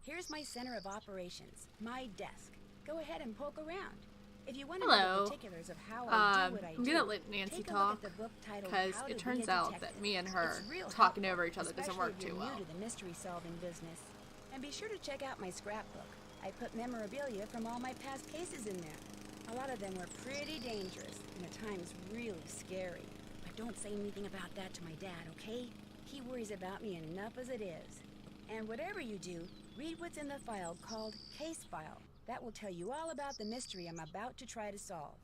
Here's my center of operations, my desk. Go ahead and poke around. If you want to know the Hello. particulars of how I do what I I'm do, gonna let Nancy take a look at talk the book titled because How it to Be turns a out Detective. that me and her It's real talking helpful, over each other doesn't especially work if you're too well. new to the mystery-solving business. And be sure to check out my scrapbook. I put memorabilia from all my past cases in there. A lot of them were pretty dangerous and at times really scary. But don't say anything about that to my dad, okay? He worries about me enough as it is. And whatever you do, read what's in the file called Case File. That will tell you all about the mystery I'm about to try to solve.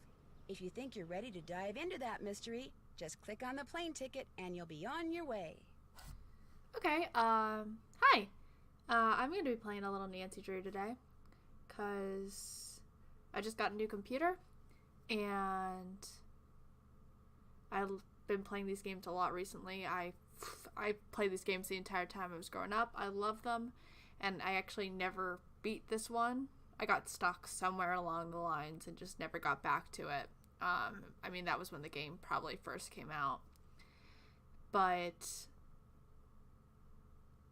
If you think you're ready to dive into that mystery, just click on the plane ticket and you'll be on your way. Okay, hi. I'm going to be playing a little Nancy Drew today because I just got a new computer and I've been playing these games a lot recently. I played these games the entire time I was growing up. I love them, and I actually never beat this one. I got stuck somewhere along the lines and just never got back to it. I mean, that was when the game probably first came out. But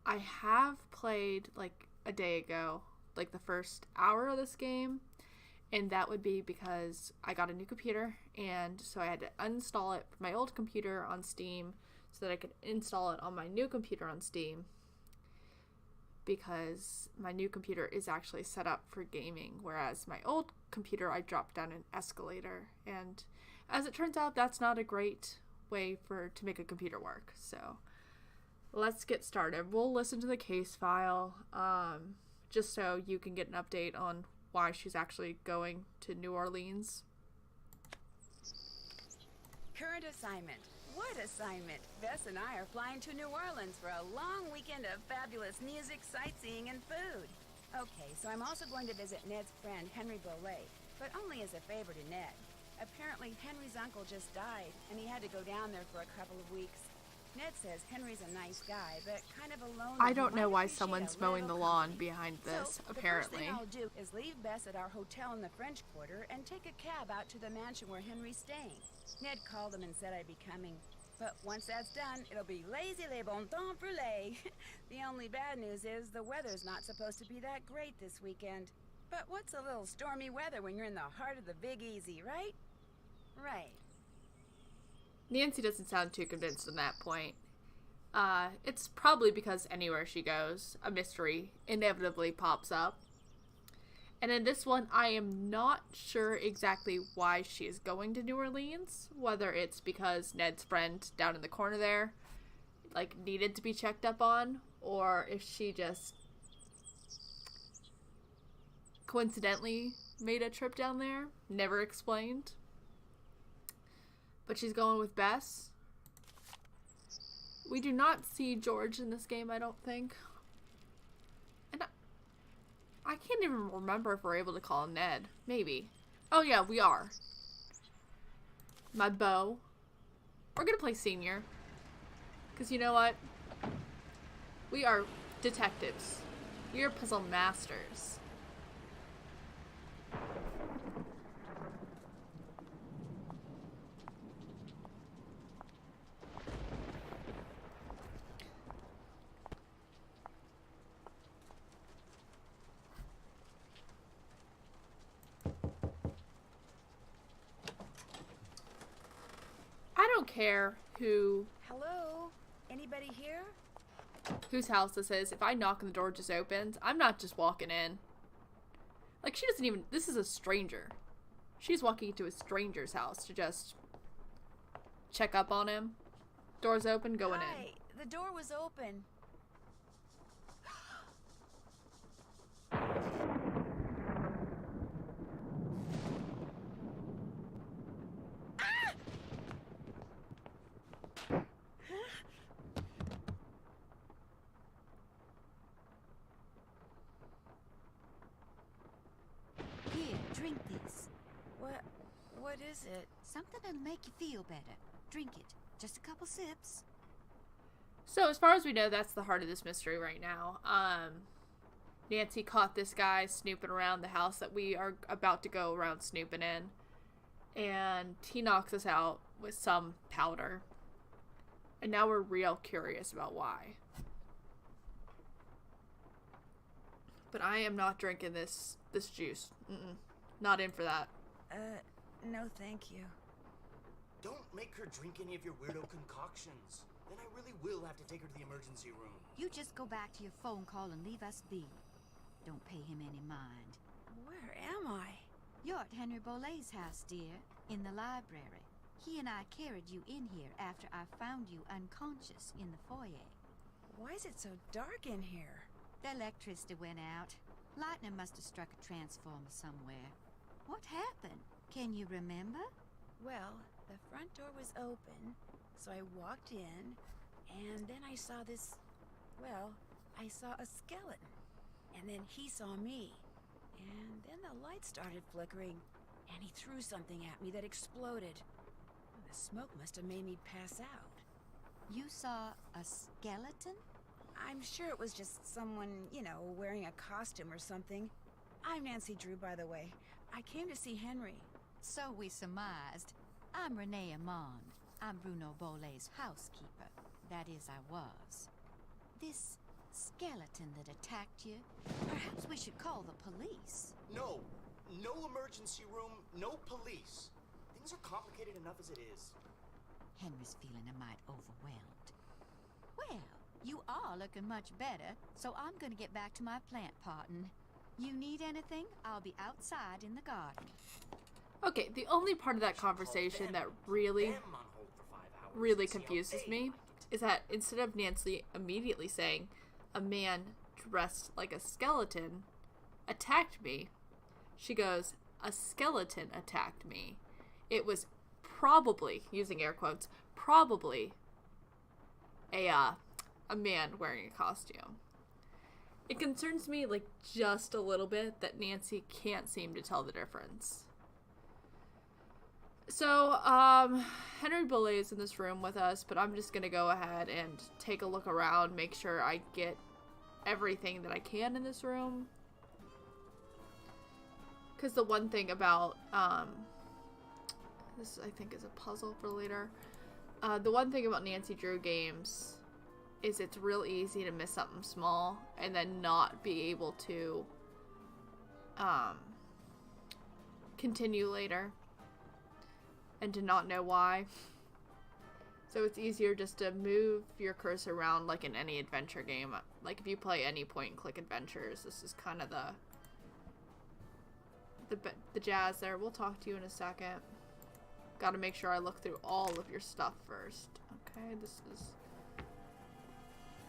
I have played, like, a day ago, like, the first hour of this game, and that would be because I got a new computer, and so I had to uninstall it from my old computer on Steam so that I could install it on my new computer on Steam, because my new computer is actually set up for gaming, whereas my old computer I dropped down an escalator, and as it turns out, that's not a great way to make a computer work. So let's get started. We'll listen to the case file, just so you can get an update on why she's actually going to New Orleans. Current assignment. What assignment? Bess and I are flying to New Orleans for a long weekend of fabulous music, sightseeing, and food. Okay, so I'm also going to visit Ned's friend, Henry Bolet, but only as a favor to Ned. Apparently, Henry's uncle just died, and he had to go down there for a couple of weeks. Ned says Henry's a nice guy, but kind of alone. I don't know why someone's mowing the lawn behind this, apparently. The first thing I'll do is leave Bess at our hotel in the French Quarter and take a cab out to the mansion where Henry's staying. Ned called him and said I'd be coming. But once that's done, it'll be laissez les bon temps brûlés. The only bad news is the weather's not supposed to be that great this weekend. But what's a little stormy weather when you're in the heart of the Big Easy, right? Right. Nancy doesn't sound too convinced on that point. It's probably because anywhere she goes, a mystery inevitably pops up. And in this one, I am not sure exactly why she is going to New Orleans. Whether it's because Ned's friend down in the corner there, like, needed to be checked up on, or if she just coincidentally made a trip down there. Never explained. But she's going with Bess. We do not see George in this game, I don't think. And I can't even remember if we're able to call him Ned. Maybe. Oh yeah, we are. My beau. We're gonna play Senior. Because you know what? We are detectives. We are puzzle masters. I don't care Hello? Anybody here? whose house this is. If I knock and the door just opens, I'm not just walking in. Like, she doesn't even... This is a stranger. She's walking into a stranger's house to just check up on him. Door's open, going Hi. in. The door was open. Here, drink this. What is it? Something that'll make you feel better. Drink it. Just a couple sips. So, as far as we know, that's the heart of this mystery right now. Nancy caught this guy snooping around the house that we are about to go around snooping in. And he knocks us out with some powder. And now we're real curious about why. But I am not drinking this juice. Not in for that. No thank you. Don't make her drink any of your weirdo concoctions. Then I really will have to take her to the emergency room. You just go back to your phone call and leave us be. Don't pay him any mind. Where am I? You're at Henry Bolet's house, dear, in the library. He and I carried you in here after I found you unconscious in the foyer. Why is it so dark in here? The electricity went out. Lightning must have struck a transformer somewhere. What happened? Can you remember? Well, the front door was open, so I walked in, and then I saw this... Well, I saw a skeleton. And then he saw me. And then the light started flickering, and he threw something at me that exploded. The smoke must have made me pass out. You saw a skeleton? I'm sure it was just someone, you know, wearing a costume or something. I'm Nancy Drew, by the way. I came to see Henry. So we surmised. I'm Renee Amand. I'm Bruno Bolet's housekeeper. That is, I was. This skeleton that attacked you, perhaps we should call the police. No. No emergency room, no police. Things are complicated enough as it is. Henry's feeling a mite overwhelmed. Well, you are looking much better, so I'm gonna get back to my plant potting. You need anything? I'll be outside in the garden. Okay, the only part of that conversation that really confuses me is that instead of Nancy immediately saying, a man dressed like a skeleton attacked me, she goes, a skeleton attacked me. It was probably, using air quotes, probably a man wearing a costume. It concerns me, like, just a little bit that Nancy can't seem to tell the difference. So, Henry Bolet is in this room with us, but I'm just gonna go ahead and take a look around, make sure I get everything that I can in this room. Because the one thing about, this I think is a puzzle for later. The one thing about Nancy Drew games is it's real easy to miss something small and then not be able to, continue later. And to not know why. So it's easier just to move your cursor around like in any adventure game. Like if you play any point and click adventures, this is kind of the jazz there. We'll talk to you in a second. Gotta make sure I look through all of your stuff first. Okay, this is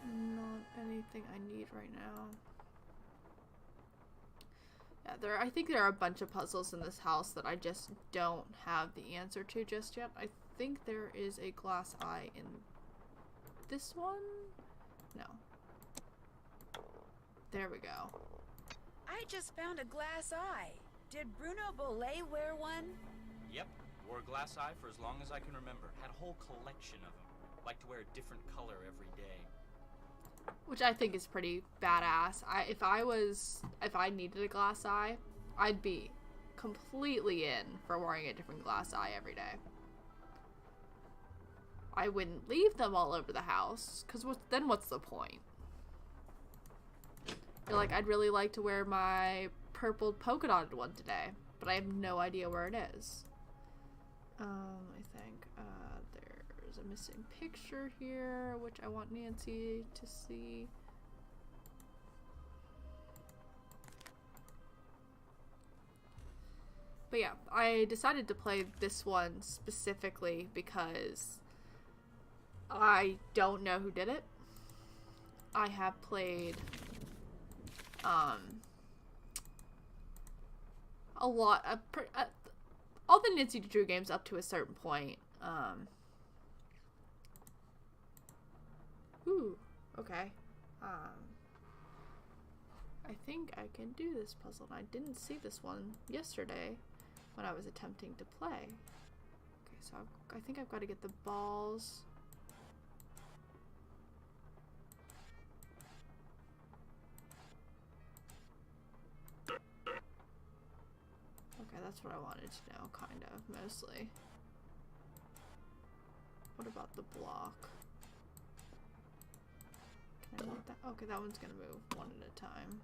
not anything I need right now. Yeah, I think there are a bunch of puzzles in this house that I just don't have the answer to just yet. I think there is a glass eye in this one? No. There we go. I just found a glass eye. Did Bruno Bolet wear one? Yep, wore a glass eye for as long as I can remember. Had a whole collection of them. Liked to wear a different color every day. Which I think is pretty badass. If I needed a glass eye, I'd be completely in for wearing a different glass eye every day. I wouldn't leave them all over the house, because then what's the point? You're like, I'd really like to wear my purple polka dotted one today, but I have no idea where it is. I think there's a missing picture here, which I want Nancy to see. But yeah, I decided to play this one specifically because I don't know who did it. I have played a lot of all the Nancy Drew games up to a certain point. Ooh, okay. I think I can do this puzzle, and I didn't see this one yesterday when I was attempting to play. Okay, so I think I've got to get the balls. Okay, that's what I wanted to know, kind of, mostly. What about the block? Can I move that? Okay, that one's gonna move one at a time.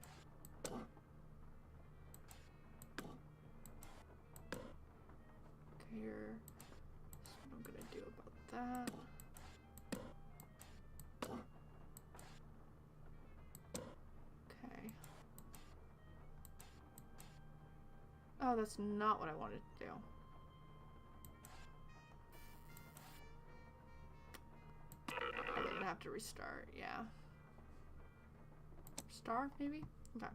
here. That's what I'm gonna do about that. Okay. Oh, that's not what I wanted to do. I'm gonna have to restart, yeah. Star, maybe? Okay.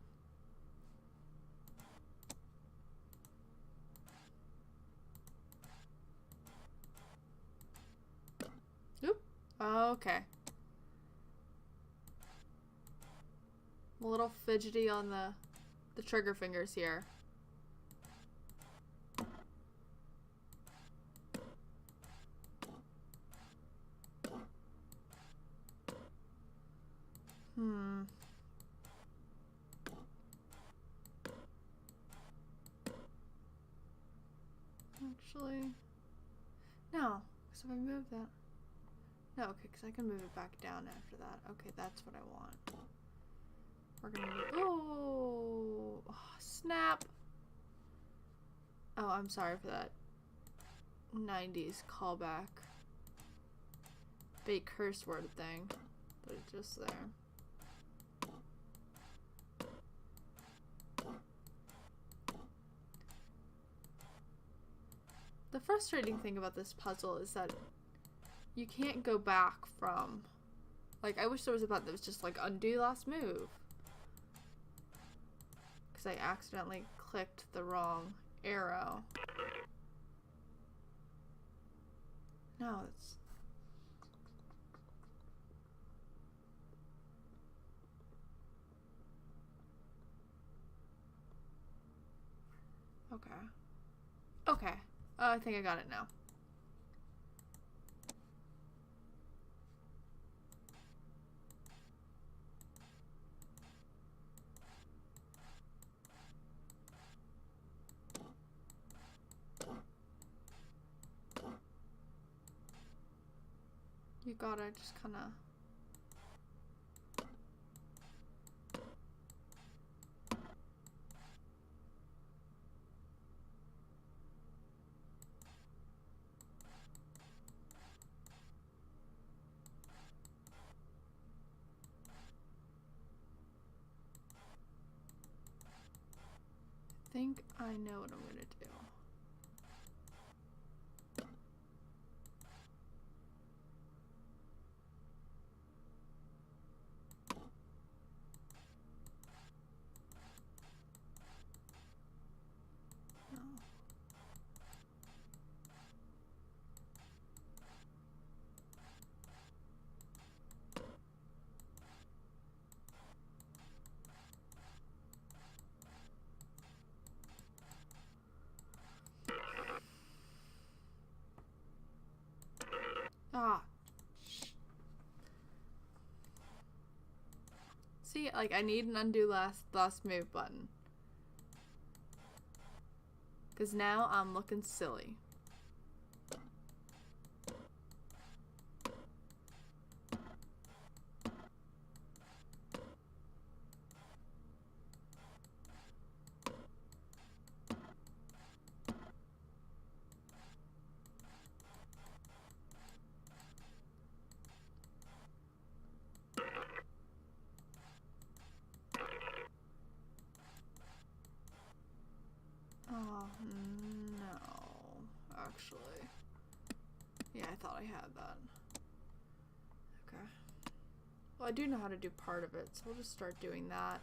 Oop. Okay. I'm a little fidgety on the trigger fingers here. Actually, no, because if I move that, no, okay, because I can move it back down after that. Okay, that's what I want. We're gonna move, oh, snap. Oh, I'm sorry for that 90s callback. Big curse word thing, but it's just there. The frustrating thing about this puzzle is that you can't go back from, like, I wish there was a button that was just like undo last move. Because I accidentally clicked the wrong arrow. No, it's... Okay. Okay. I think I got it now. You gotta just kind of... I think I know what I'm gonna do. No. Ah. See, like, I need an undo last move button. Because now I'm looking silly. Oh, no. Actually. Yeah, I thought I had that. Okay. Well, I do know how to do part of it, so I'll just start doing that.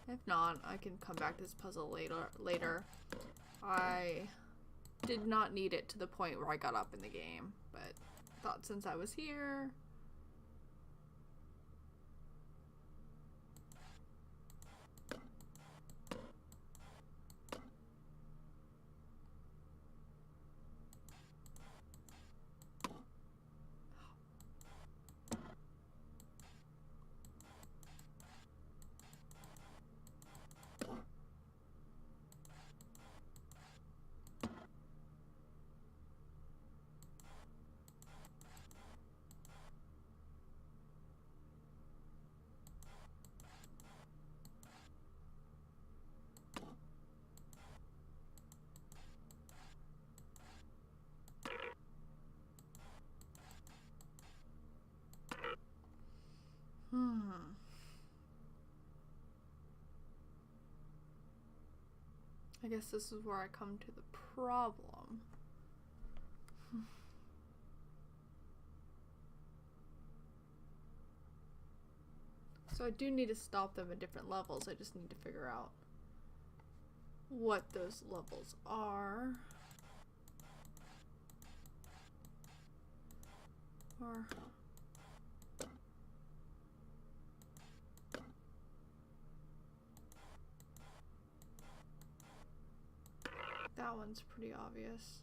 If not, I can come back to this puzzle later. I did not need it to the point where I got up in the game, but thought since I was here... I guess this is where I come to the problem. So I do need to stop them at different levels. I just need to figure out what those levels are. Or that one's pretty obvious.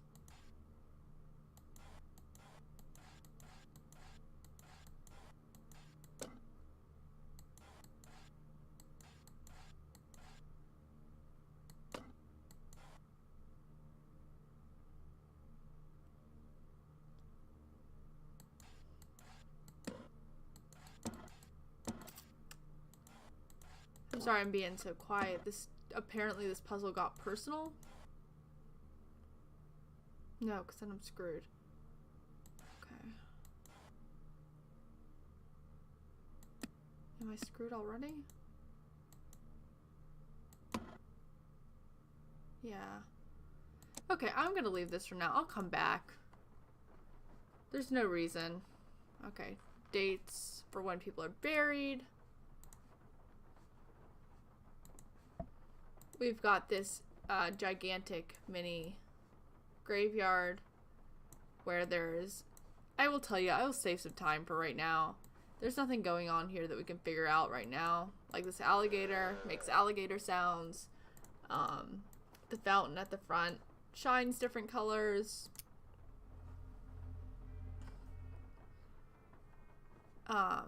I'm sorry I'm being so quiet. Apparently this puzzle got personal. No, because then I'm screwed. Okay. Am I screwed already? Yeah. Okay, I'm gonna leave this for now. I'll come back. There's no reason. Okay. Dates for when people are buried. We've got this gigantic mini graveyard where there's, I will tell you, I will save some time for right now. There's nothing going on here that we can figure out right now. Like this alligator makes alligator sounds. The fountain at the front shines different colors. But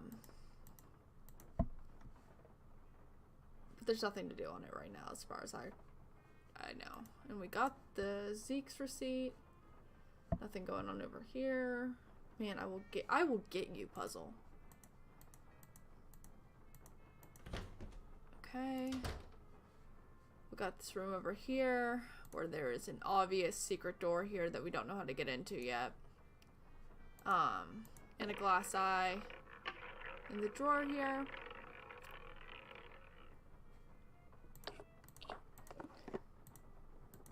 there's nothing to do on it right now as far as I know. And we got the Zeke's receipt. Nothing going on over here. Man, I will get you, puzzle. Okay. We got this room over here where there is an obvious secret door here that we don't know how to get into yet. And a glass eye in the drawer here.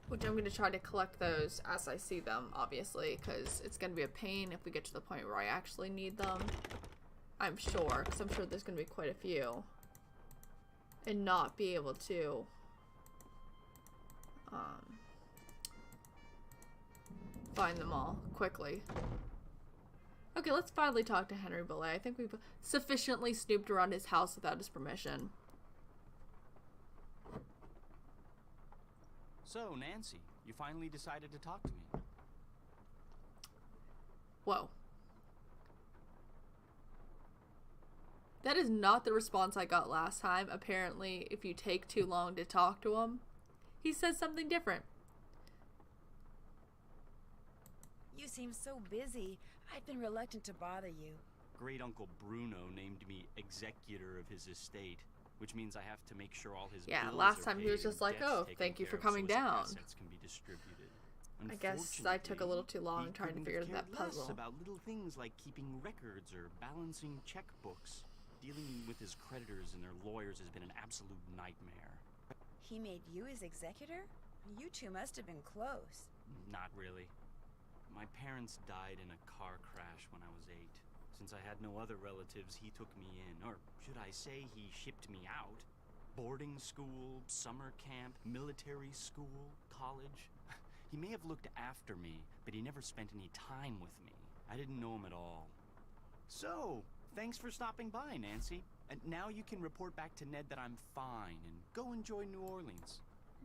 Which I'm going to try to collect those as I see them, obviously, because it's going to be a pain if we get to the point where I actually need them. I'm sure, because I'm sure there's going to be quite a few. And not be able to find them all quickly. Okay, let's finally talk to Henry Bollé. I think we've sufficiently snooped around his house without his permission. So, Nancy, you finally decided to talk to me. Whoa. That is not the response I got last time. Apparently, if you take too long to talk to him, he says something different. You seem so busy. I've been reluctant to bother you. Great Uncle Bruno named me executor of his estate, which means I have to make sure all his bills last are time he was paid just and like, debts "Oh, taken thank you for care of coming so his down." assets can be distributed. I guess I took a little too long trying to figure that puzzle. About little things like keeping records or balancing checkbooks. Dealing with his creditors and their lawyers has been an absolute nightmare. He made you his executor? You two must have been close. Not really. My parents died in a car crash when I was 8. Since I had no other relatives, he took me in, or should I say he shipped me out. Boarding school, summer camp, military school, college. He may have looked after me, but he never spent any time with me. I didn't know him at all. So, thanks for stopping by, Nancy. And now you can report back to Ned that I'm fine and go enjoy New Orleans.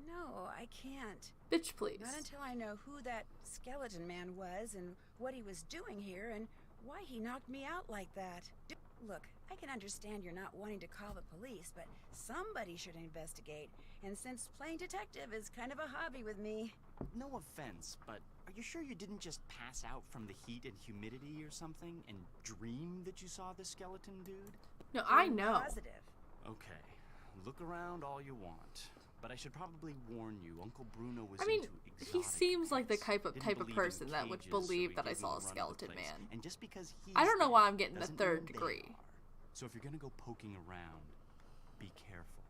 No, I can't. Bitch, please. Not until I know who that skeleton man was and what he was doing here and why he knocked me out like that. Look, I can understand you're not wanting to call the police, but somebody should investigate. And since playing detective is kind of a hobby with me... No offense, but are you sure you didn't just pass out from the heat and humidity or something and dream that you saw the skeleton dude? No, I know. Positive. Okay, look around all you want. But I should probably warn you, Uncle Bruno was into exotic he seems like the pets. type of Didn't person that would cages, so believe he that I gave me saw the a run of the skeleton place. man. And just because he's I don't know why I'm dead getting the doesn't third mean they degree. are. So if you're gonna go poking around, be careful.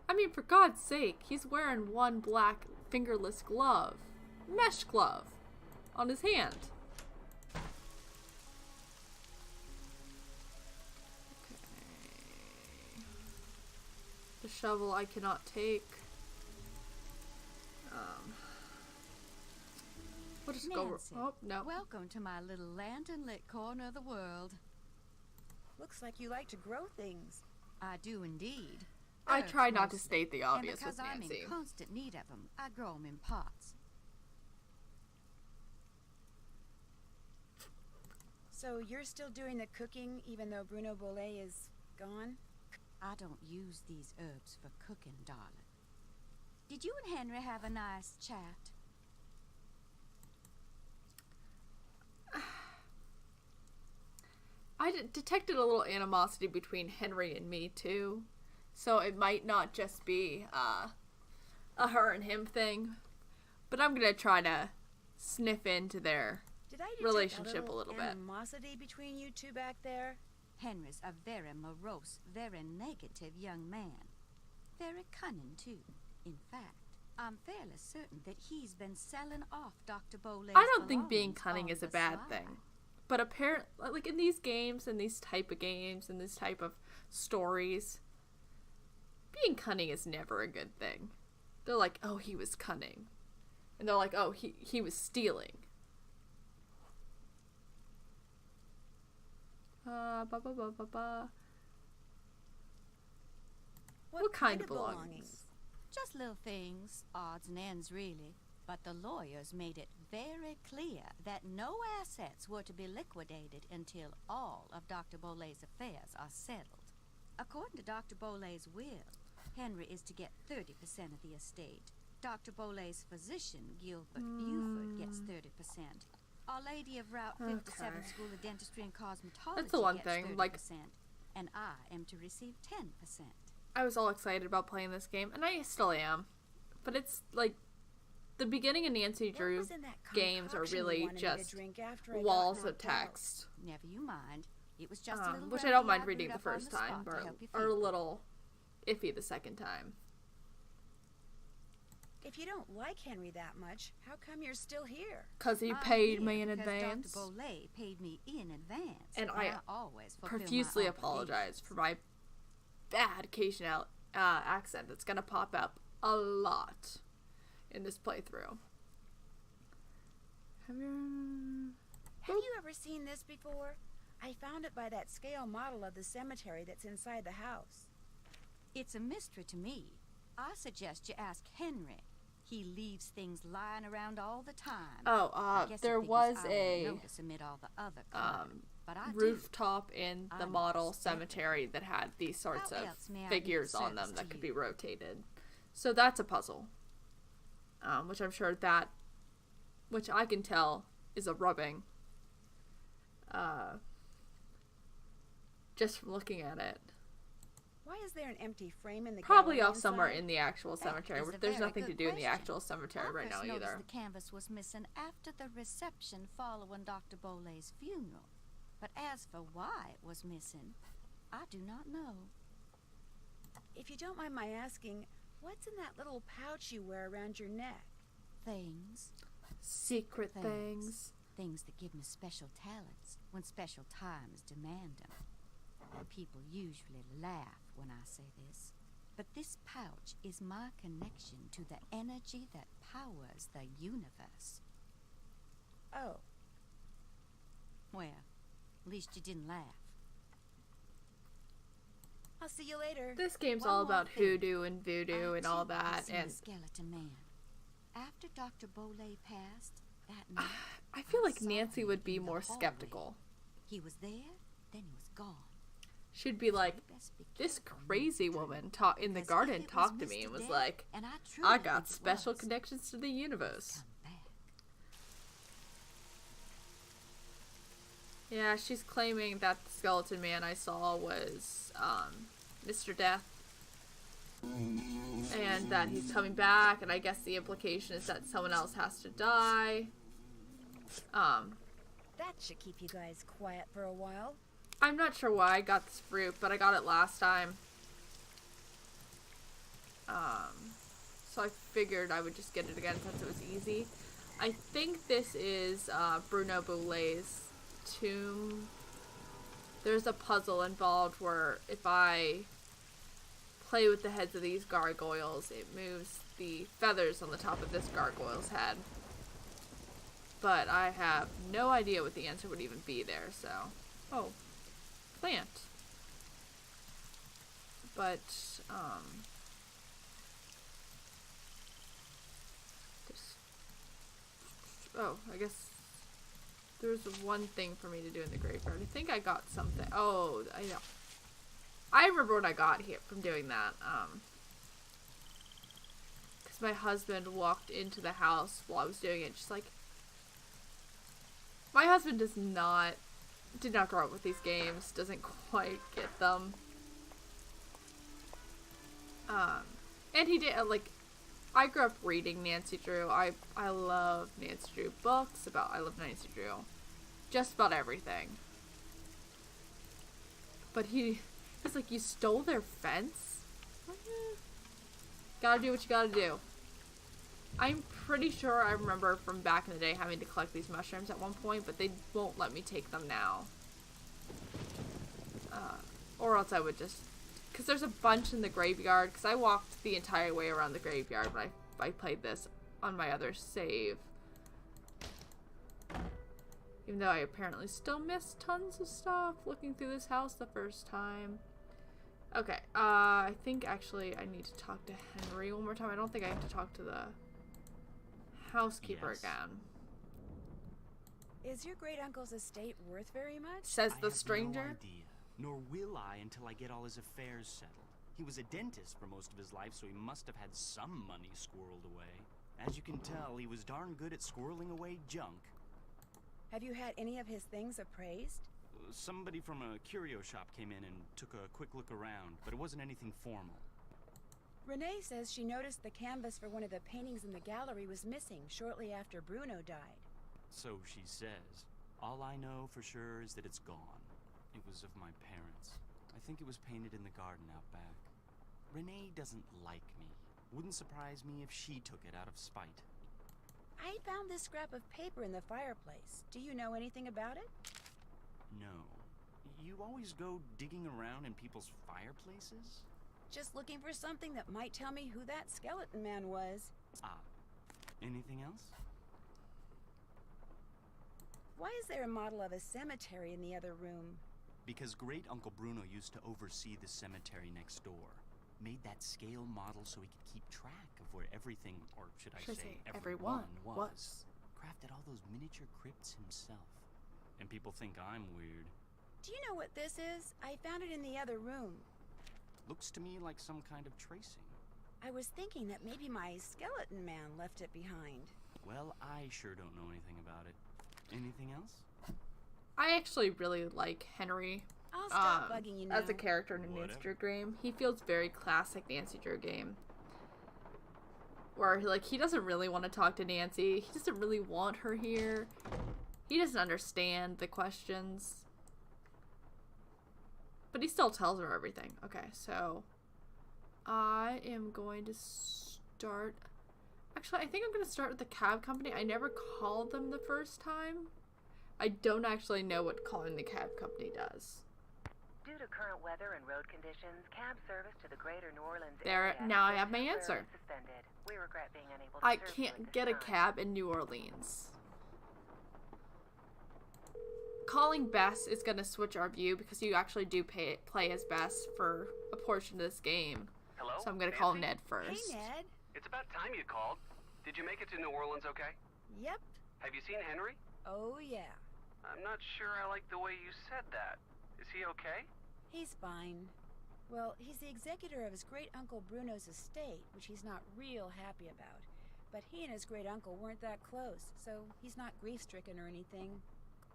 I mean, for God's sake, he's wearing one black fingerless glove, mesh glove, on his hand. Okay. The shovel I cannot take. We'll just go. Nancy, Oh, no. welcome to my little lantern-lit corner of the world. Looks like you like to grow things. I do indeed. I Herbs try not to mostly. state the obvious and because with I'm Nancy. in constant need of them, I grow them in pots. So you're still doing the cooking even though Bruno Bolet is gone? I don't use these herbs for cooking, darling. Did you and Henry have a nice chat? I detected a little animosity between Henry and me too, so it might not just be a her and him thing, but I'm gonna try to sniff into their Did I detect relationship a little bit. animosity between you two back there? Henry's a very morose, very negative young man. Very cunning, too. In fact, I'm fairly certain that he's been selling off Dr. Bolet's I don't think being belongings cunning on is a the bad sly. thing, but apparently, like in these games and these type of games and this type of stories, being cunning is never a good thing. They're like, oh, he was cunning, and they're like, oh, he was stealing. What kind of belongings? Just little things, odds and ends really. But the lawyers made it very clear that no assets were to be liquidated until all of Dr. Bolet's affairs are settled. According to Dr. Bolet's will, Henry is to get 30% of the estate. Dr. Bolet's physician, Gilbert Buford, gets 30%. Our Lady of Route 57 Okay. School of Dentistry and Cosmetology That's the one gets thing, 30%, like- and I am to receive 10%. I was all excited about playing this game, and I still am. But it's like the beginning of Nancy What Drew was in that games are concoction you really wanted me to just drink after I got walls of knocked out? text, Never you mind. It was just a little which I remedy don't mind I reading brewed the up on first the time, spot to but help you are a feel little iffy the second time. If you don't like Henry that much, how come you're still here? Because he I'm paid here me in because advance, Dr. Bolet paid me in advance, And I always fulfill my profusely apologize obligations. for my bad occasional accent that's going to pop up a lot in this playthrough. Have you ever seen this before? I found it by that scale model of the cemetery that's inside the house. It's a mystery to me. I suggest you ask Henry. He leaves things lying around all the time. Oh, I guess he there figures was I won't a notice amid all the other clutter, but I do. rooftop in the I'm model skeptical. cemetery that had these sorts How of else may I be of figures on them service that to could you? be rotated. So that's a puzzle. Which I'm sure which I can tell is a rubbing. Just from looking at it. Why is there an empty frame in the Probably gallery off somewhere inside? in the actual cemetery. is a There's very nothing to good do in the question. actual cemetery I right now first noticed either. the canvas was missing after the reception following Dr. Bolet's funeral. But as for why it was missing, I do not know. If you don't mind my asking, what's in that little pouch you wear around your neck? Things. Secret Things. things. Things that give me special talents when special times demand them. People usually laugh when I say this, but this pouch is my connection to the energy that powers the universe. Oh, Well, at least you didn't laugh. I'll see you later. This game's One all more about thing. hoodoo and voodoo and all that, and and the skeleton man. After Dr. Bolet passed that night, I feel like saw Nancy him would be in the more hallway. skeptical. He was there, then he was gone. She'd be like, You best be this careful, crazy Mr. woman in the Because garden if it was talked to me Mr. and was Death, like, and I I truly got think it special was, connections to the universe. come back. Yeah, she's claiming that the skeleton man I saw was Mr. Death. And that he's coming back, and I guess the implication is that someone else has to die. That should keep you guys quiet for a while. I'm not sure why I got this fruit, but I got it last time. So I figured I would just get it again since it was easy. I think this is Bruno Boulet's tomb. There's a puzzle involved where if I play with the heads of these gargoyles, it moves the feathers on the top of this gargoyle's head. But I have no idea what the answer would even be there, so... Oh. Plant. But, oh, I guess there's one thing for me to do in the graveyard. I think I got something. Oh, I know. I remember what I got here from doing that. Because my husband walked into the house while I was doing it, just like... My husband did not grow up with these games, doesn't quite get them. And he did, like, I grew up reading Nancy Drew. I love Nancy Drew books I love Nancy Drew. Just about everything. But he's like, you stole their fence? Gotta do what you gotta do. I'm pretty sure I remember from back in the day having to collect these mushrooms at one point, but they won't let me take them now. Or else I would just... Because there's a bunch in the graveyard, because I walked the entire way around the graveyard when I played this on my other save. Even though I apparently still missed tons of stuff looking through this house the first time. Okay, I think actually I need to talk to Henry one more time. I don't think I have to talk to the housekeeper again. Is your great-uncle's estate worth very much? Says the I have stranger. No idea, nor will I until I get all his affairs settled. He was a dentist for most of his life, so he must have had some money squirreled away. As you can tell, he was darn good at squirreling away junk. Have you had any of his things appraised? Somebody from a curio shop came in and took a quick look around, but it wasn't anything formal. Renee says she noticed the canvas for one of the paintings in the gallery was missing shortly after Bruno died. So she says. All I know for sure is that it's gone. It was of my parents. I think it was painted in the garden out back. Renee doesn't like me. Wouldn't surprise me if she took it out of spite. I found this scrap of paper in the fireplace. Do you know anything about it? No. You always go digging around in people's fireplaces? Just looking for something that might tell me who that skeleton man was. Ah. Anything else? Why is there a model of a cemetery in the other room? Because Great Uncle Bruno used to oversee the cemetery next door. Made that scale model so he could keep track of where everything, or should I say everyone was. Crafted all those miniature crypts himself. And people think I'm weird. Do you know what this is? I found it in the other room. Looks to me like some kind of tracing. I was thinking that maybe my skeleton man left it behind. Well, I sure don't know anything about it. Anything else? I actually really like Henry. I'll stop bugging you now. As a character in a Nancy Drew game. He feels very classic Nancy Drew game. Where, like, he doesn't really want to talk to Nancy. He doesn't really want her here. He doesn't understand the questions. But he still tells her everything. Okay, so I am going to start... Actually, I think I'm going to start with the cab company. I never called them the first time. I don't actually know what calling the cab company does. Due to current weather and road conditions, cab service to the greater New Orleans area now I have my answer. Suspended. We regret being unable to I serve you at can't this get a time. cab in New Orleans. Calling Bess is going to switch our view because you actually do play as Bess for a portion of this game. Hello? So I'm going to call Nancy? Ned first. Hey, Ned. It's about time you called. Did you make it to New Orleans okay? Yep. Have you seen Henry? Oh, yeah. I'm not sure I like the way you said that. Is he okay? He's fine. Well, he's the executor of his great-uncle Bruno's estate, which he's not real happy about. But he and his great-uncle weren't that close, so he's not grief-stricken or anything.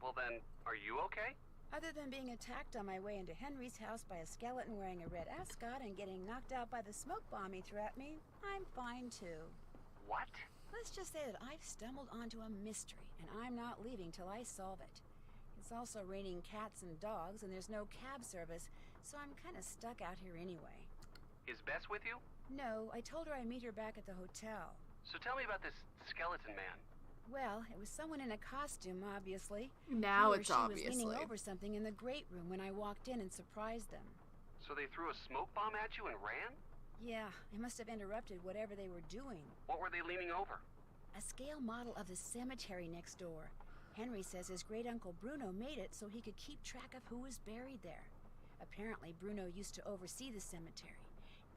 Well then, are you okay? Other than being attacked on my way into Henry's house by a skeleton wearing a red ascot and getting knocked out by the smoke bomb he threw at me, I'm fine too. What? Let's just say that I've stumbled onto a mystery, and I'm not leaving till I solve it. It's also raining cats and dogs, and there's no cab service, so I'm kind of stuck out here anyway. Is Bess with you? No, I told her I'd meet her back at the hotel. So tell me about this skeleton man. Well, it was someone in a costume, obviously. Now He or it's she obviously. was leaning over something in the great room when I walked in and surprised them. So they threw a smoke bomb at you and ran? Yeah, I must have interrupted whatever they were doing. What were they leaning over? A scale model of the cemetery next door. Henry says his great-uncle Bruno made it so he could keep track of who was buried there. Apparently, Bruno used to oversee the cemetery.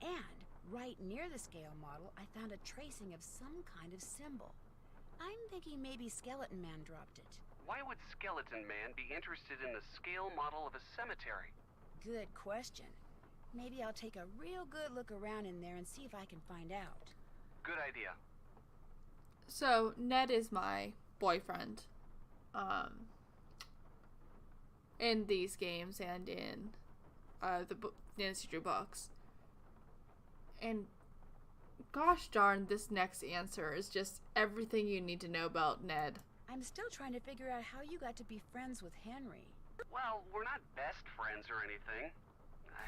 And right near the scale model, I found a tracing of some kind of symbol. I'm thinking maybe Skeleton Man dropped it. Why would Skeleton Man be interested in the scale model of a cemetery? Good question. Maybe I'll take a real good look around in there and see if I can find out. Good idea. So Ned is my boyfriend, in these games and in the Nancy Drew books. And gosh darn, this next answer is just everything you need to know about Ned. I'm still trying to figure out how you got to be friends with Henry. Well, we're not best friends or anything.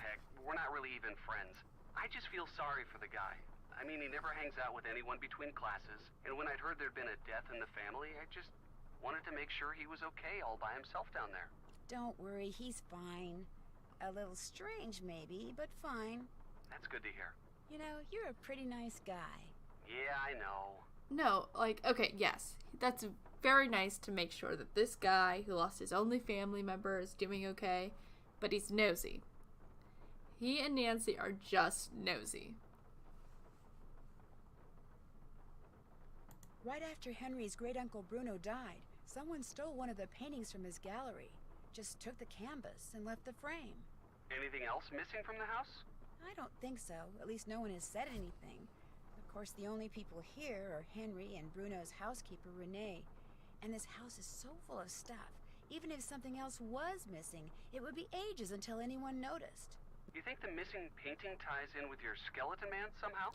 Heck, we're not really even friends. I just feel sorry for the guy. I mean, he never hangs out with anyone between classes, and when I'd heard there'd been a death in the family, I just wanted to make sure he was okay all by himself down there. Don't worry, he's fine. A little strange, maybe, but fine. That's good to hear. You know, you're a pretty nice guy. Yeah, I know. No, like, okay, yes, that's very nice to make sure that this guy who lost his only family member is doing okay, but he's nosy. He and Nancy are just nosy. Right after Henry's great-uncle Bruno died, someone stole one of the paintings from his gallery. Just took the canvas and left the frame. Anything else missing from the house? I don't think so. At least no one has said anything. Of course, the only people here are Henry and Bruno's housekeeper, Renee. And this house is so full of stuff. Even if something else was missing, it would be ages until anyone noticed. You think the missing painting ties in with your skeleton man somehow?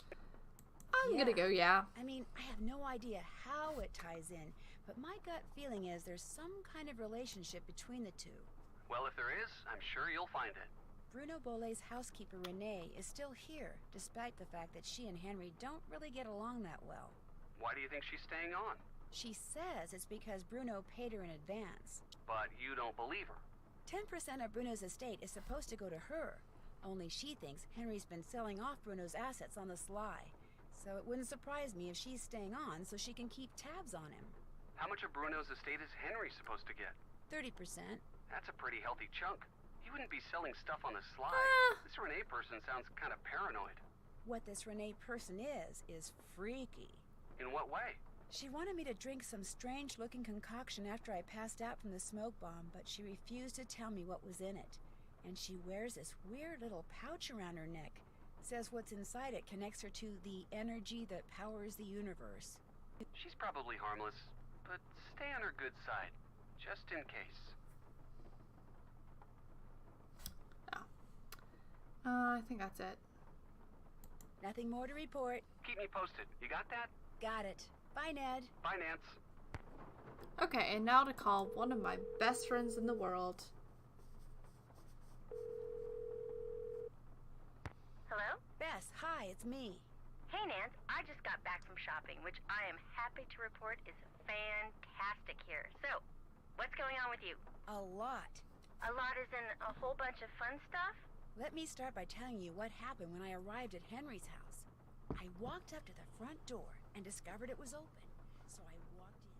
I'm gonna go, yeah. I mean, I have no idea how it ties in, but my gut feeling is there's some kind of relationship between the two. Well, if there is, I'm sure you'll find it. Bruno Bolet's housekeeper, Renee, is still here, despite the fact that she and Henry don't really get along that well. Why do you think she's staying on? She says it's because Bruno paid her in advance. But you don't believe her. 10% of Bruno's estate is supposed to go to her, only she thinks Henry's been selling off Bruno's assets on the sly. So it wouldn't surprise me if she's staying on so she can keep tabs on him. How much of Bruno's estate is Henry supposed to get? 30%. That's a pretty healthy chunk. He wouldn't be selling stuff on the sly. This Renee person sounds kind of paranoid. What this Renee person is freaky. In what way? She wanted me to drink some strange-looking concoction after I passed out from the smoke bomb, but she refused to tell me what was in it. And she wears this weird little pouch around her neck. Says what's inside it connects her to the energy that powers the universe. She's probably harmless, but stay on her good side, just in case. I think that's it. Nothing more to report. Keep me posted. You got that? Got it. Bye, Ned. Bye, Nance. Okay, and now to call one of my best friends in the world. Hello? Bess, hi, it's me. Hey, Nance. I just got back from shopping, which I am happy to report is fantastic here. So, what's going on with you? A lot. A lot is in a whole bunch of fun stuff? Let me start by telling you what happened when I arrived at Henry's house. I walked up to the front door and discovered it was open, so I walked in.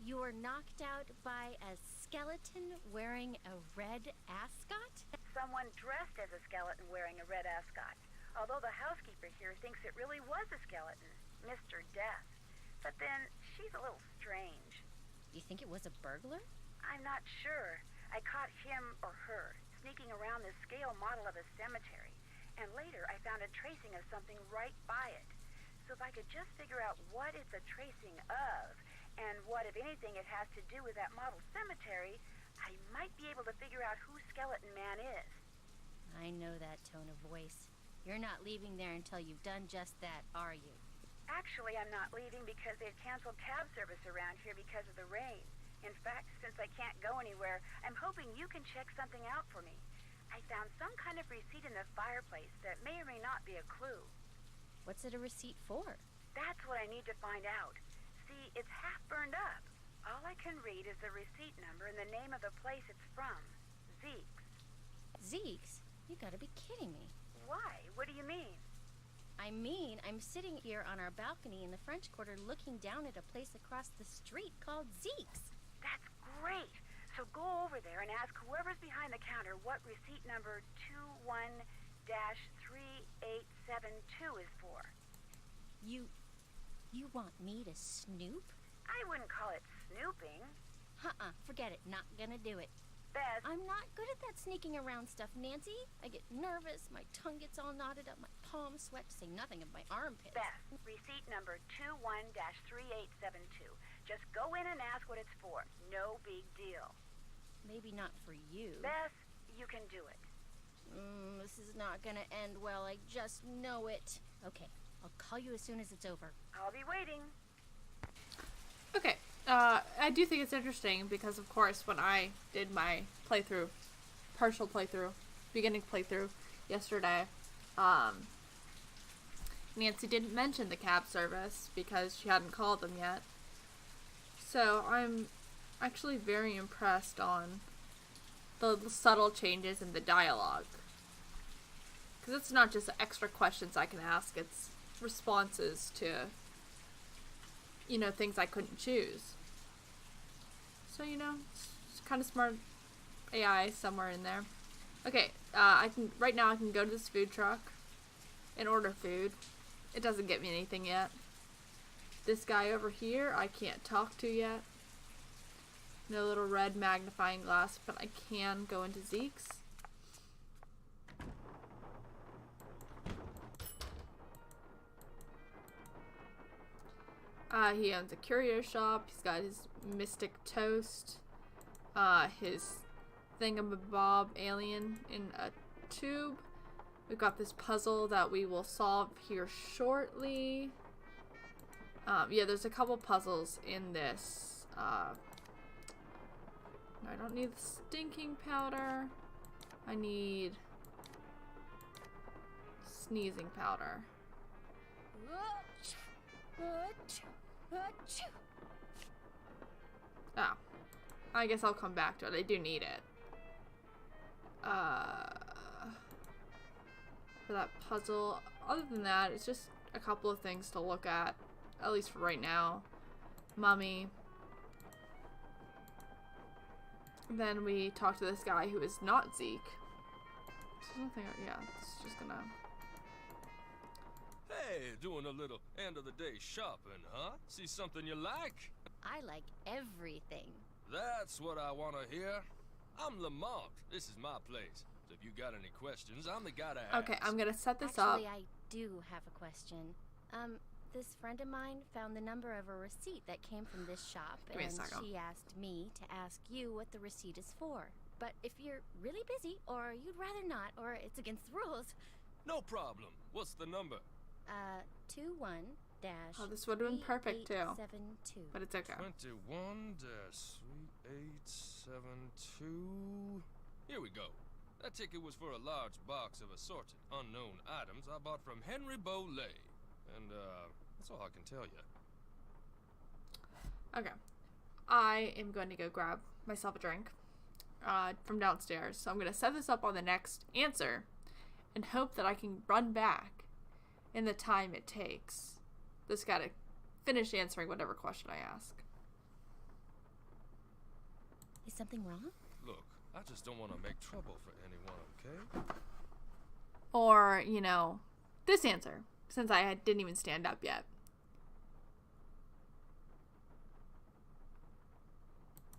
You were knocked out by a skeleton wearing a red ascot? Someone dressed as a skeleton wearing a red ascot. Although the housekeeper here thinks it really was a skeleton, Mr. Death. But then, she's a little strange. Do you think it was a burglar? I'm not sure. I caught him or her sneaking around this scale model of a cemetery. And later, I found a tracing of something right by it. So if I could just figure out what it's a tracing of, and what, if anything, it has to do with that model cemetery, I might be able to figure out who Skeleton Man is. I know that tone of voice. You're not leaving there until you've done just that, are you? Actually, I'm not leaving because they've canceled cab service around here because of the rain. In fact, since I can't go anywhere, I'm hoping you can check something out for me. I found some kind of receipt in the fireplace that may or may not be a clue. What's it a receipt for? That's what I need to find out. See, it's half burned up. All I can read is the receipt number and the name of the place it's from. Zeke's. Zeke's? You gotta be kidding me. Why? What do you mean? I mean, I'm sitting here on our balcony in the French Quarter looking down at a place across the street called Zeke's. That's great. So go over there and ask whoever's behind the counter what receipt number 21-3872 is for. You want me to snoop? I wouldn't call it snooping. Forget it. Not gonna do it. Beth. I'm not good at that sneaking around stuff, Nancy. I get nervous, my tongue gets all knotted up, my palms sweat, to say nothing of my armpits. Beth, receipt number 21-3872. Just go in and ask what it's for. No big deal. Maybe not for you. Beth, you can do it. This is not gonna end well, I just know it. Okay, I'll call you as soon as it's over. I'll be waiting. Okay, I do think it's interesting because, of course, when I did my playthrough, partial playthrough, beginning playthrough yesterday, Nancy didn't mention the cab service because she hadn't called them yet. So I'm actually very impressed on the subtle changes in the dialogue. Because it's not just extra questions I can ask, it's responses to, you know, things I couldn't choose. So, you know, it's kind of smart AI somewhere in there. Okay, right now I can go to this food truck and order food. It doesn't get me anything yet. This guy over here, I can't talk to yet. No little red magnifying glass, but I can go into Zeke's. He owns a curio shop. He's got his mystic toast. His thingamabob alien in a tube. We've got this puzzle that we will solve here shortly. Yeah, there's a couple puzzles in this. I don't need the stinking powder. I need sneezing powder. Oh. I guess I'll come back to it. I do need it. For that puzzle. Other than that, it's just a couple of things to look at least for right now. Mummy. Then we talk to this guy who is not Zeke. There's nothing, yeah, it's just gonna... Hey, doing a little end of the day shopping, huh? See something you like? I like everything. That's what I want to hear. I'm Lamont. This is my place. So if you got any questions, I'm the guy to ask. Okay, I'm gonna set this up. Actually, I do have a question. This friend of mine found the number of a receipt that came from this shop, and she asked me to ask you what the receipt is for. But if you're really busy, or you'd rather not, or it's against the rules... No problem. What's the number? 21 dash. Oh, this would have been perfect too. 3872. But it's okay. 21-3872. Here we go. That ticket was for a large box of assorted unknown items I bought from Henry Bolay. And, that's all I can tell you. Okay. I am going to go grab myself a drink from downstairs. So I'm going to set this up on the next answer and hope that I can run back in the time it takes this guy to finish answering whatever question I ask. Is something wrong? Look, I just don't want to make trouble for anyone, okay? Or, you know, this answer, since I didn't even stand up yet.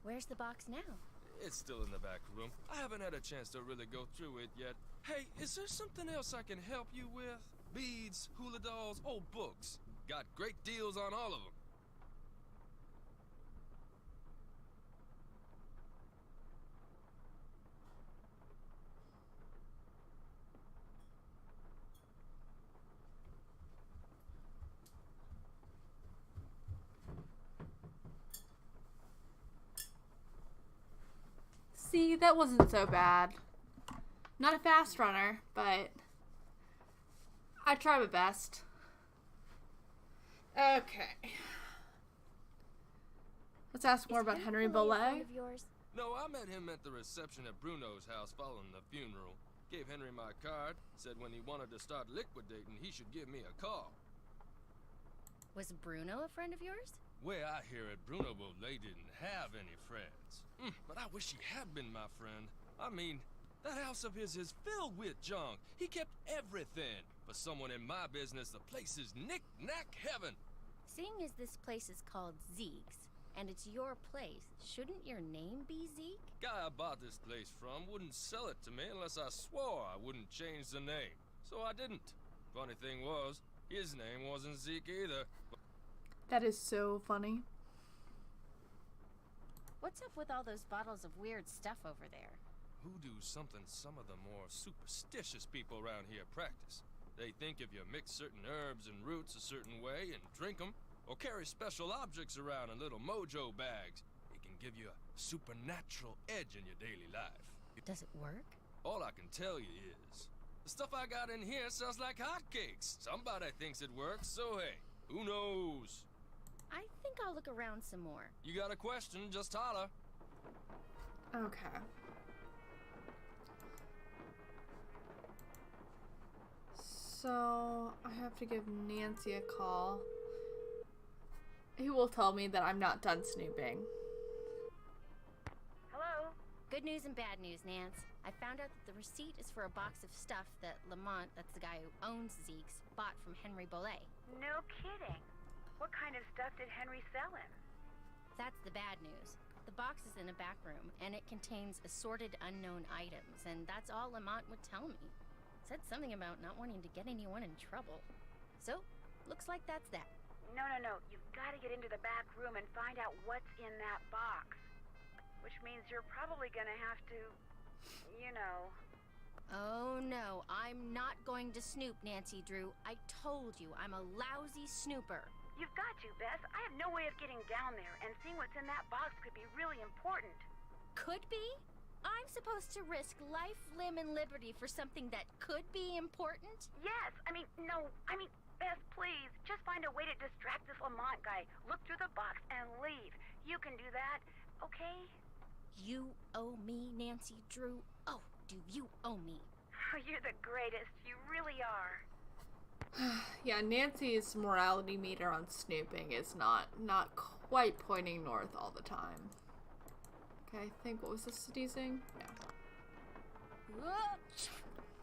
Where's the box now? It's still in the back room. I haven't had a chance to really go through it yet. Hey, is there something else I can help you with? Beads, hula dolls, old books. Got great deals on all of them. See, that wasn't so bad. Not a fast runner, but I try my best. Okay. Let's ask more about Henry Bolet. No, I met him at the reception at Bruno's house following the funeral. Gave Henry my card, said when he wanted to start liquidating, he should give me a call. Was Bruno a friend of yours? Way I hear it, Bruno Bolet didn't have any friends. But I wish he had been my friend. I mean, that house of his is filled with junk. He kept everything. For someone in my business, the place is knick-knack heaven. Seeing as this place is called Zeke's, and it's your place, shouldn't your name be Zeke? Guy I bought this place from wouldn't sell it to me unless I swore I wouldn't change the name. So I didn't. Funny thing was, his name wasn't Zeke either. That is so funny. What's up with all those bottles of weird stuff over there? Hoodoo's something some of the more superstitious people around here practice. They think if you mix certain herbs and roots a certain way and drink them, or carry special objects around in little mojo bags, it can give you a supernatural edge in your daily life. Does it work? All I can tell you is, the stuff I got in here sells like hotcakes. Somebody thinks it works, so hey, who knows? I think I'll look around some more. You got a question, just holler. Okay. So, I have to give Nancy a call. He will tell me that I'm not done snooping. Hello? Good news and bad news, Nance. I found out that the receipt is for a box of stuff that Lamont, that's the guy who owns Zeke's, bought from Henry Bolet. No kidding. What kind of stuff did Henry sell him? That's the bad news. The box is in a back room, and it contains assorted unknown items, and that's all Lamont would tell me. Said something about not wanting to get anyone in trouble. So, looks like that's that. No. You've got to get into the back room and find out what's in that box. Which means you're probably gonna have to, you know... Oh no, I'm not going to snoop, Nancy Drew. I told you, I'm a lousy snooper. You've got to, Beth. I have no way of getting down there, and seeing what's in that box could be really important. Could be? I'm supposed to risk life, limb, and liberty for something that could be important? Yes, Beth, please, just find a way to distract this Lamont guy. Look through the box and leave. You can do that, okay? You owe me, Nancy Drew. Oh, do you owe me? You're the greatest. You really are. Yeah, Nancy's morality meter on snooping is not quite pointing north all the time. Okay, I think, what was this sneezing?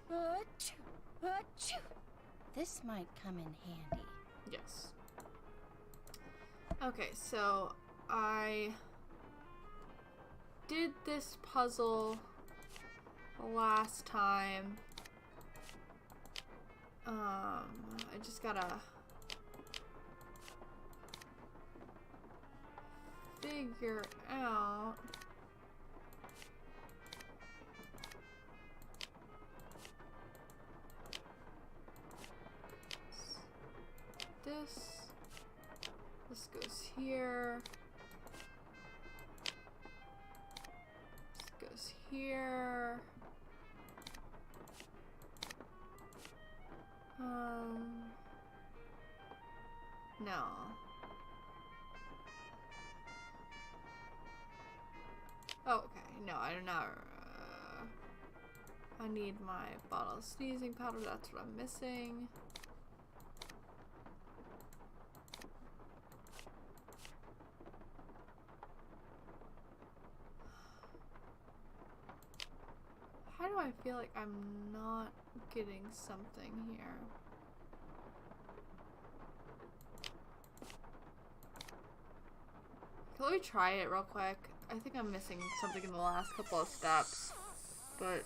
Yeah. This might come in handy. Yes. Okay, so I did this puzzle last time. I just gotta figure out this goes here, this goes here, no. Oh, okay, no, I do not, I need my bottle of sneezing powder, that's what I'm missing. How do I feel like I'm not getting something here? Let me try it real quick. I think I'm missing something in the last couple of steps, but...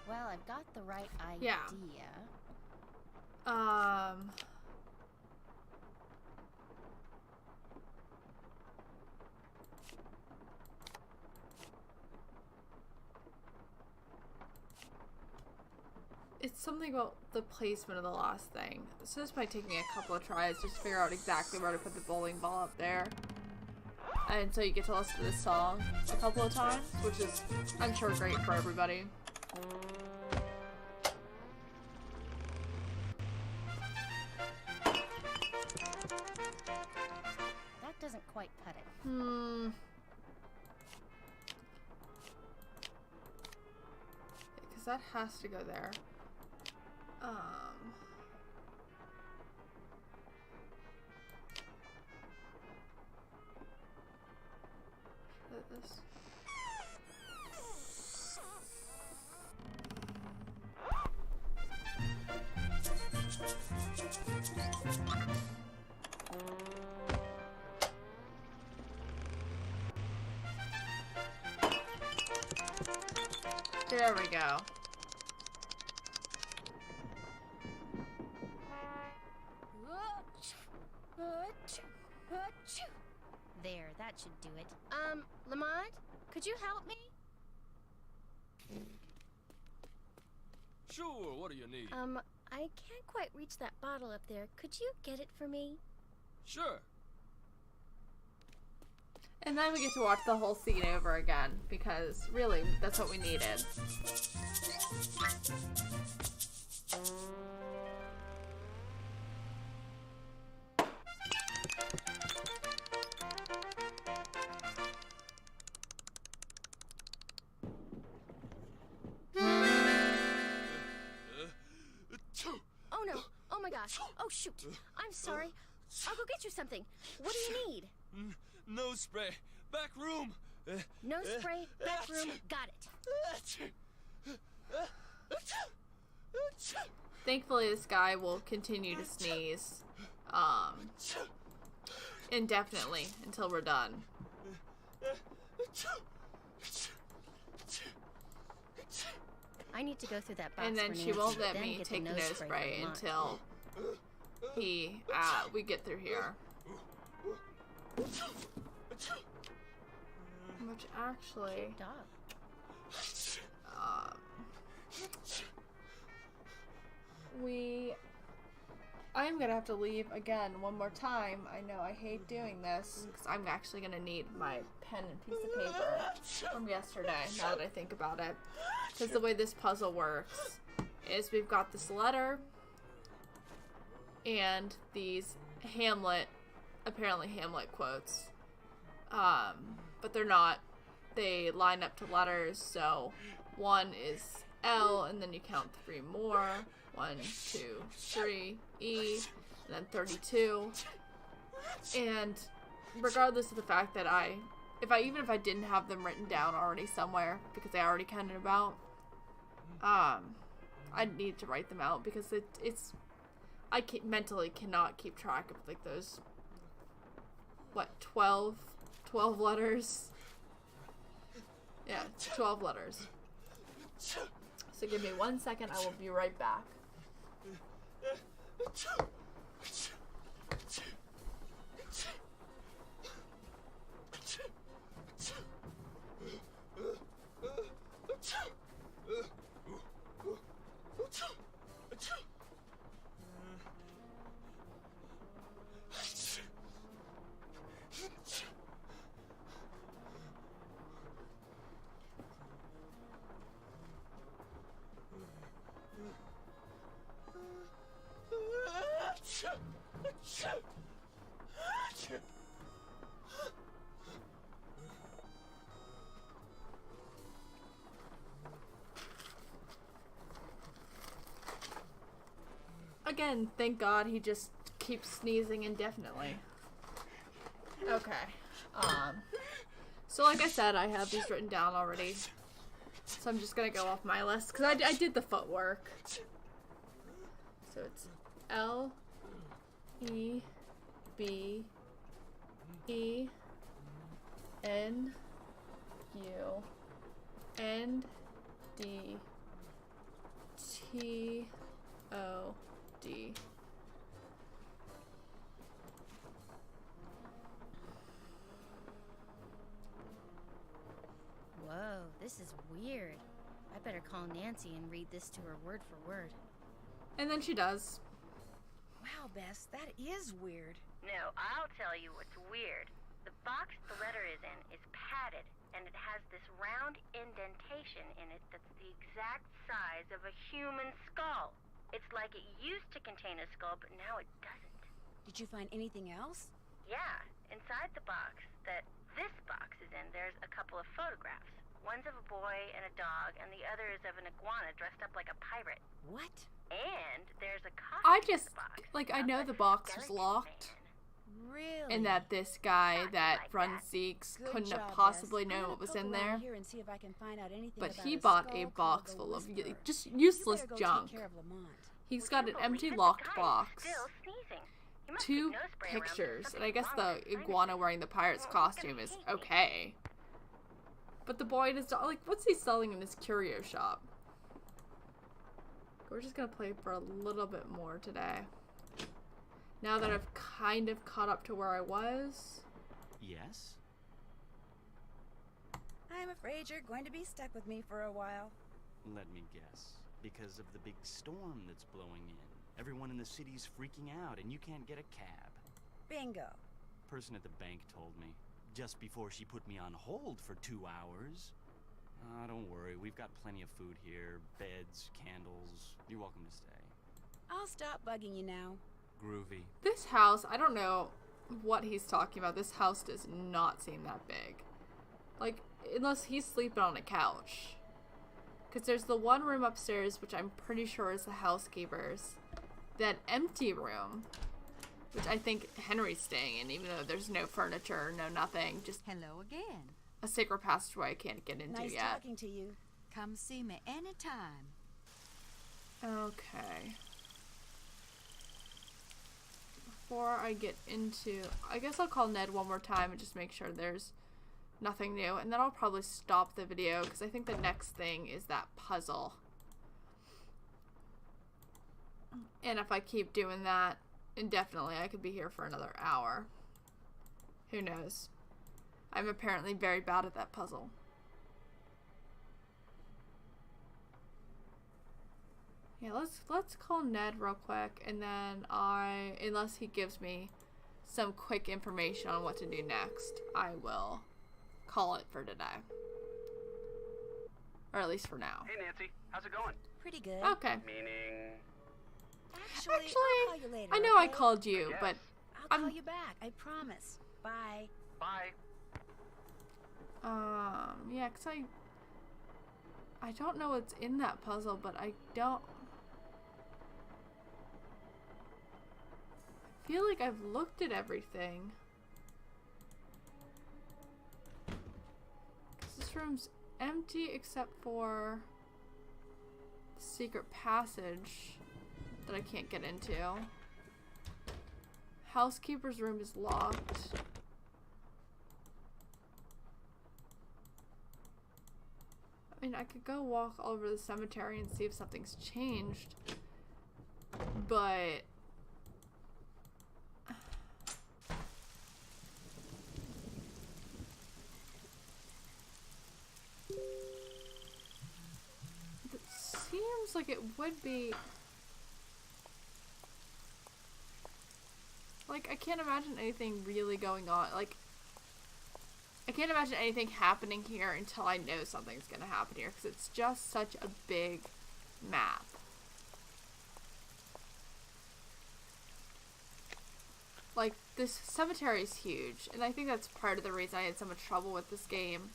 Well, I've got the right idea. Yeah. something about the placement of the last thing. So this might take me a couple of tries just to figure out exactly where to put the bowling ball up there. And so you get to listen to this song a couple of times, which is, I'm sure, great for everybody. That doesn't quite cut it. Because that has to go there. This. There we go. There, that should do it. Lamont, could you help me? Sure, what do you need? I can't quite reach that bottle up there. Could you get it for me? Sure. And then we get to watch the whole scene over again, because really, that's what we needed. Oh no! Oh my gosh! Oh shoot! I'm sorry. I'll go get you something. What do you need? Nose spray. Back room. Nose spray, back room. Got it. Thankfully, this guy will continue to sneeze, indefinitely until we're done. I need to go through that box. And then she won't let me take the nose spray until we get through here. Which actually, I'm gonna have to leave again one more time. I know I hate doing this because I'm actually gonna need my pen and piece of paper from yesterday, now that I think about it. Because the way this puzzle works is we've got this letter and these apparently Hamlet quotes. But they're not. They line up to letters, so one is L, and then you count 3 more. 1, 2, 3, E, and then 32. And regardless of the fact that even if I didn't have them written down already somewhere, because I already counted them out, I need to write them out because I mentally cannot keep track of like those, 12 letters? Yeah, 12 letters. So give me 1 second, I will be right back. Again, thank God he just keeps sneezing indefinitely. Okay. So like I said, I have these written down already. So I'm just gonna go off my list, because I did the footwork. So it's L, E, B, E, N, U, N, D, T, O, D. Whoa, this is weird. I better call Nancy and read this to her word for word. And then she does. Wow, Bess, that is weird. No, I'll tell you what's weird. The box the letter is in is padded, and it has this round indentation in it that's the exact size of a human skull. It's like it used to contain a skull, but now it doesn't. Did you find anything else? Yeah, inside the box that this box is in, there's a couple of photographs. One's of a boy and a dog, and the other is of an iguana dressed up like a pirate. What? And there's a costume I in just, the box. like, I know the box was locked. Really? And that this guy that like runs that. Zeke's Good couldn't job, have possibly Bess. I'm known gonna what was poke in around there. here and see if I can find out anything But about he a bought skull a called box the full of Whisperer. just You useless better go junk. Take care of Lamont. He's Would got you an empty believe it? locked The guy is box, still sneezing. He must 2 keep nose spray around. There's pictures, and I something guess wrong the with his sinuses. iguana wearing the pirate's Oh, he's gonna costume is hate me. okay. But the boy does not, like, what's he selling in his curio shop? We're just gonna play for a little bit more today. Now that I've kind of caught up to where I was. Yes? I'm afraid you're going to be stuck with me for a while. Let me guess. Because of the big storm that's blowing in. Everyone in the city's freaking out and you can't get a cab. Bingo. Person at the bank told me. Just before she put me on hold for 2 hours. Don't worry, we've got plenty of food here. Beds, candles. You're welcome to stay. I'll stop bugging you now. Groovy. This house, I don't know what he's talking about. This house does not seem that big. Like, unless he's sleeping on a couch. Because there's the one room upstairs, which I'm pretty sure is the housekeeper's. That empty room, which I think Henry's staying in, even though there's no furniture, no nothing. Just Hello again. a secret passageway I can't get into Nice yet. talking to you. Come see me anytime. Okay. Before I get into... I guess I'll call Ned one more time and just make sure there's nothing new. And then I'll probably stop the video because I think the next thing is that puzzle. And if I keep doing that indefinitely, I could be here for another hour. Who knows? I'm apparently very bad at that puzzle. Yeah, let's call Ned real quick, and then unless he gives me some quick information on what to do next, I will call it for today. Or at least for now. Hey, Nancy. How's it going? Pretty good. Okay. Meaning... Actually, I'll call you later. I know I okay? called you, Yes. but I'll call you back. I promise. Bye. Bye. yeah, 'cause I don't know what's in that puzzle, but I feel like I've looked at everything. 'Cause this room's empty except for the secret passage that I can't get into. Housekeeper's room is locked. I mean, I could go walk all over the cemetery and see if something's changed, but it seems like it would be. Like, I can't imagine anything really going on. Like, I can't imagine anything happening here until I know something's gonna happen here, because it's just such a big map. Like, this cemetery is huge, and I think that's part of the reason I had so much trouble with this game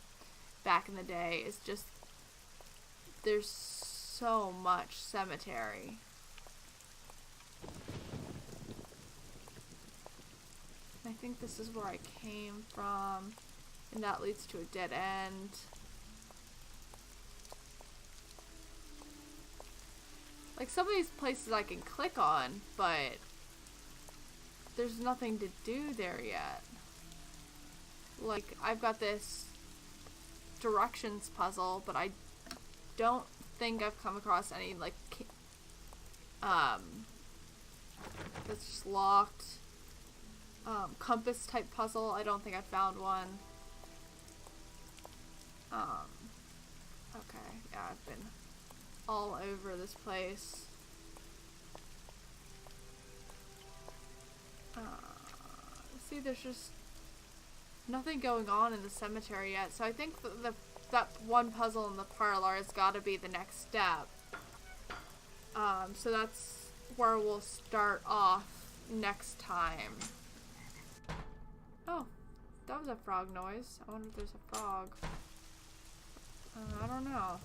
back in the day, is just there's so much cemetery. I think this is where I came from, and that leads to a dead end. Like, some of these places I can click on, but there's nothing to do there yet. Like, I've got this directions puzzle, but I don't think I've come across any, like, that's just locked. Compass type puzzle, I don't think I found one. Okay, yeah, I've been all over this place. See, there's just nothing going on in the cemetery yet. So I think that one puzzle in the parlor has got to be the next step. So that's where we'll start off next time. Oh, that was a frog noise. I wonder if there's a frog. I don't know.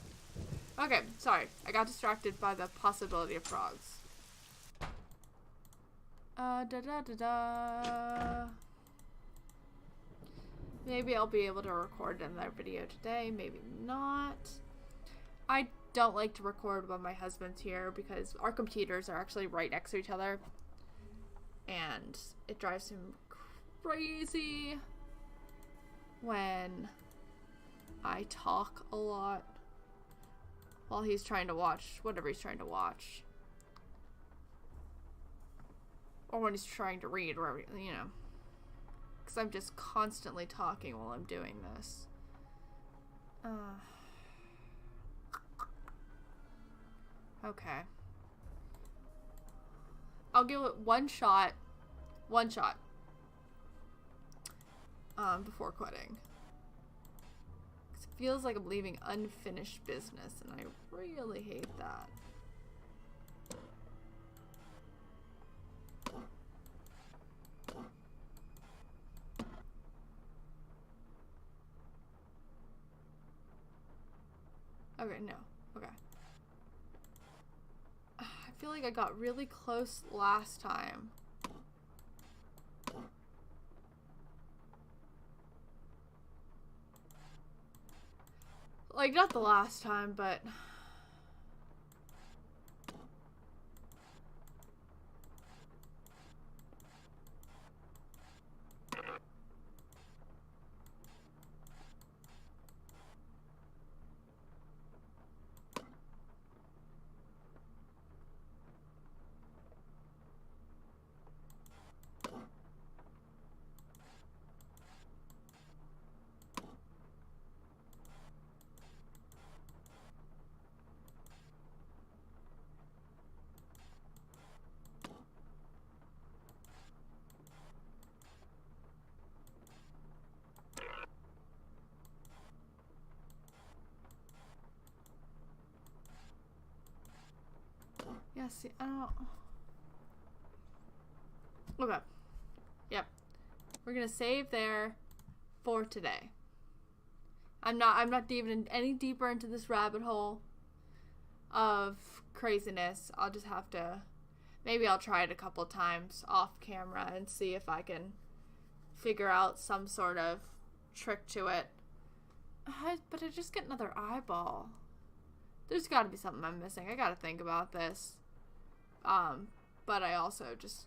Okay, sorry. I got distracted by the possibility of frogs. Maybe I'll be able to record another video today, maybe not. I don't like to record when my husband's here because our computers are actually right next to each other. And it drives him crazy when I talk a lot while he's trying to watch whatever he's trying to watch. Or when he's trying to read, wherever, you know. Because I'm just constantly talking while I'm doing this. Okay. I'll give it one shot. One shot. Before quitting. Because it feels like I'm leaving unfinished business, and I really hate that. Okay, no. Okay. I feel like I got really close last time. Like, not the last time, but... Yeah, see, I don't... Okay. Yep. We're gonna save there for today. I'm not even any deeper into this rabbit hole of craziness. I'll just have to... Maybe I'll try it a couple times off camera and see if I can figure out some sort of trick to it. But I just get another eyeball. There's gotta be something I'm missing. I gotta think about this. But I also just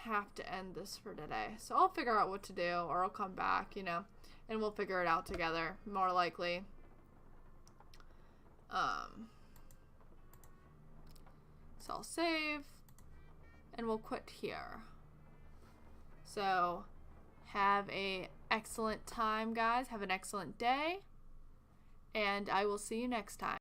have to end this for today. So I'll figure out what to do, or I'll come back, you know, and we'll figure it out together, more likely. So I'll save, and we'll quit here. So, have an excellent time, guys. Have an excellent day, and I will see you next time.